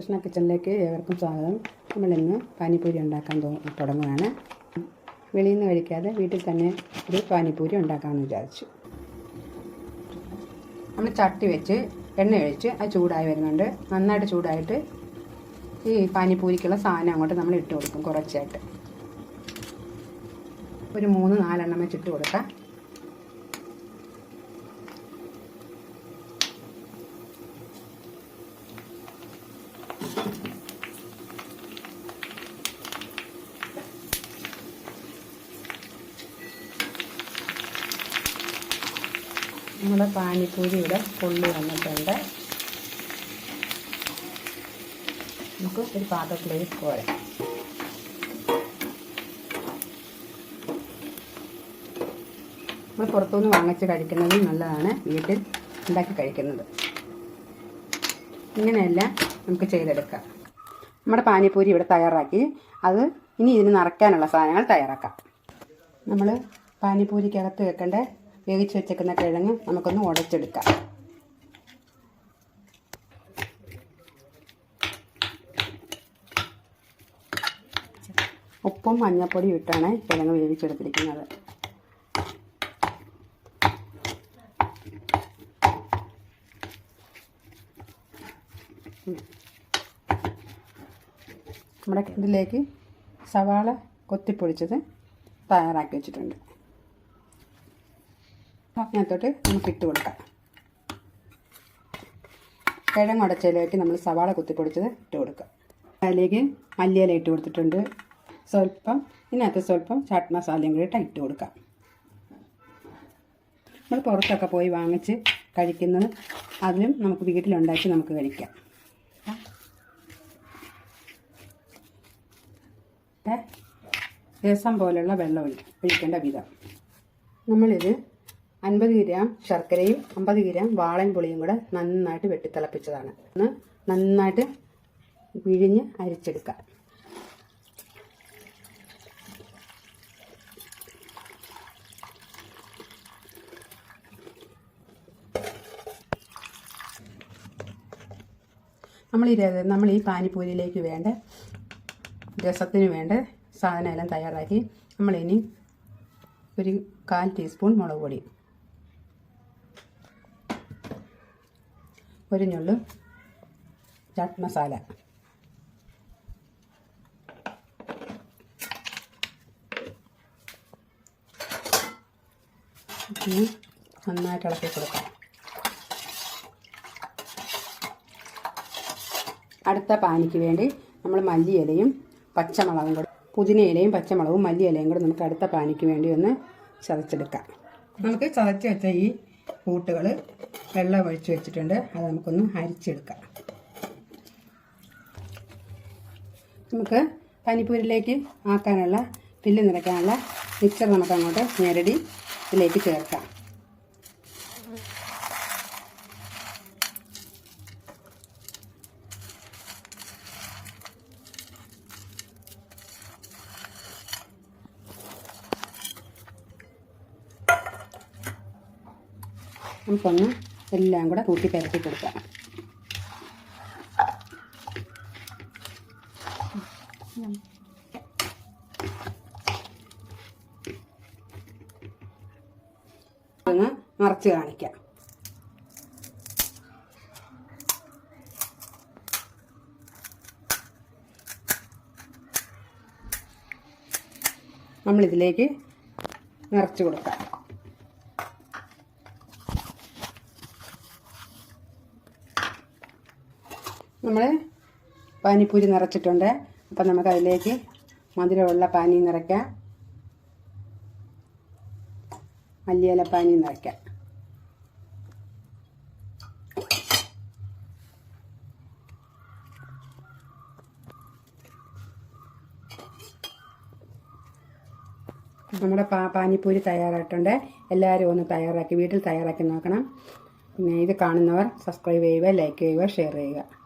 കൃഷ്ണ കിച്ചണിലേക്ക് ഏവർക്കും സ്വാഗതം. നമ്മളിന്ന് പാനിപ്പൂരി ഉണ്ടാക്കാൻ തുടങ്ങുകയാണ്. വെളിയിൽ നിന്ന് കഴിക്കാതെ വീട്ടിൽ തന്നെ ഒരു പാനിപ്പൂരി ഉണ്ടാക്കാമെന്ന് വിചാരിച്ചു. നമ്മൾ ചട്ടി വെച്ച് എണ്ണ ഒഴിച്ച് അത് ചൂടായി വരുന്നുണ്ട്. നന്നായിട്ട് ചൂടായിട്ട് ഈ പാനിപ്പൂരിക്കുള്ള സാധനം അങ്ങോട്ട് നമ്മൾ ഇട്ട് കൊടുക്കും. കുറച്ചായിട്ട് ഒരു 3-4 എണ്ണം വെച്ചിട്ട് കൊടുക്കാം. നമ്മുടെ പാനിപ്പൂരി ഇവിടെ പൊള്ളി വന്നിട്ടുണ്ട്. നമുക്ക് ഒരു പാത്രത്തിലേക്ക് കോരാം. നമ്മൾ പുറത്തുനിന്ന് വാങ്ങിച്ച് കഴിക്കുന്നത് നല്ലതാണ്, വീട്ടിൽ ഉണ്ടാക്കി കഴിക്കുന്നത്. ഇങ്ങനെയെല്ലാം നമുക്ക് ചെയ്തെടുക്കാം. നമ്മുടെ പാനിപ്പൂരി ഇവിടെ തയ്യാറാക്കി. അത് ഇനി ഇതിന് നിറയ്ക്കാനുള്ള സാധനങ്ങൾ തയ്യാറാക്കാം. നമ്മൾ പാനിപ്പൂരിക്കകത്ത് വെക്കേണ്ട വേവിച്ച് വെച്ചേക്കുന്ന കിഴങ്ങ് നമുക്കൊന്ന് ഉടച്ചെടുക്കാം. ഉപ്പും മഞ്ഞൾപ്പൊടിയും ഇട്ടാണ് കിഴങ്ങ് വേവിച്ചെടുത്തിരിക്കുന്നത്. നമ്മുടെ ഇതിലേക്ക് സവാള കൊത്തിപ്പൊടിച്ചത് തയ്യാറാക്കി വെച്ചിട്ടുണ്ട്. അതിനകത്തോട്ട് നമുക്ക് ഇട്ട് കൊടുക്കാം. കിഴങ്ങ് ഉടച്ചതിലേക്ക് നമ്മൾ സവാള കുത്തിപ്പൊടിച്ചത് ഇട്ട് കൊടുക്കാം. അതിലേക്ക് മല്ലിയില ഇട്ട് കൊടുത്തിട്ടുണ്ട്. ഇതിനകത്ത് ചാട്ട് മസാലയും കൂടി ഇട്ട് കൊടുക്കാം. നമ്മൾ പുറത്തൊക്കെ പോയി വാങ്ങിച്ച് കഴിക്കുന്നത് അതിലും നമുക്ക് വീട്ടിലുണ്ടാക്കി നമുക്ക് കഴിക്കാം. രസം പോലുള്ള വെള്ളം ഒഴിക്കേണ്ട വിധം നമ്മളിത് 50 ഗ്രാം ശർക്കരയും 50 ഗ്രാം വാളൻ പുളിയും കൂടെ നന്നായിട്ട് വെട്ടിത്തിളപ്പിച്ചതാണ്. നന്നായിട്ട് പിഴിഞ്ഞ് അരിച്ചെടുക്കാം. നമ്മൾ ഈ പാനിപ്പൂരിയിലേക്ക് വേണ്ട രസത്തിന് വേണ്ട സാധനം എല്ലാം തയ്യാറാക്കി. നമ്മളിനി ഒരു 1/4 ടീസ്പൂൺ മുളക് പൊടി, ഒരു ഞുള്ളു ചാട്ട് മസാല, നന്നായിട്ട് ഇളക്കി കൊടുക്കാം. അടുത്ത പാനിക്ക് വേണ്ടി നമ്മൾ മല്ലിയിലയും പച്ചമുളകും കൂടെ, പുതിനയിലയും പച്ചമുളകും മല്ലിയിലയും കൂടെ നമുക്ക് അടുത്ത പാനിക്ക് വേണ്ടി ഒന്ന് ചതച്ചെടുക്കാം. നമുക്ക് ചതച്ച് വെച്ച ഈ കൂട്ടുകൾ വെള്ളം ഒഴിച്ച് വെച്ചിട്ടുണ്ട്. അത് നമുക്കൊന്ന് അരിച്ചെടുക്കാം. നമുക്ക് പാനിപ്പൂരിലേക്ക് ആക്കാനുള്ള ഫില്ല് നിറയ്ക്കാനുള്ള മിക്സർ നമുക്ക് അങ്ങോട്ട് ഞെരടി ഇതിലേക്ക് ചേർക്കാം. നമുക്കൊന്ന് എല്ലാം കൂടെ കൂട്ടി പരത്തി കൊടുക്കാം. ഒന്ന് മറച്ച് കാണിക്കാം. നമ്മളിതിലേക്ക് നിറച്ച് കൊടുക്കാം. നമ്മൾ പാനിപ്പൂരി നിറച്ചിട്ടുണ്ട്. അപ്പം നമുക്ക് അതിലേക്ക് മധുരമുള്ള പാനി നിറയ്ക്കാം, മല്ലിയില പാനി നിറയ്ക്കാം. നമ്മുടെ പാനിപ്പൂരി തയ്യാറായിട്ടുണ്ട്. എല്ലാവരും ഒന്ന് വീട്ടിൽ തയ്യാറാക്കി നോക്കണം. പിന്നെ ഇത് കാണുന്നവർ സബ്സ്ക്രൈബ് ചെയ്യുക, ലൈക്ക് ചെയ്യുക, ഷെയർ ചെയ്യുക.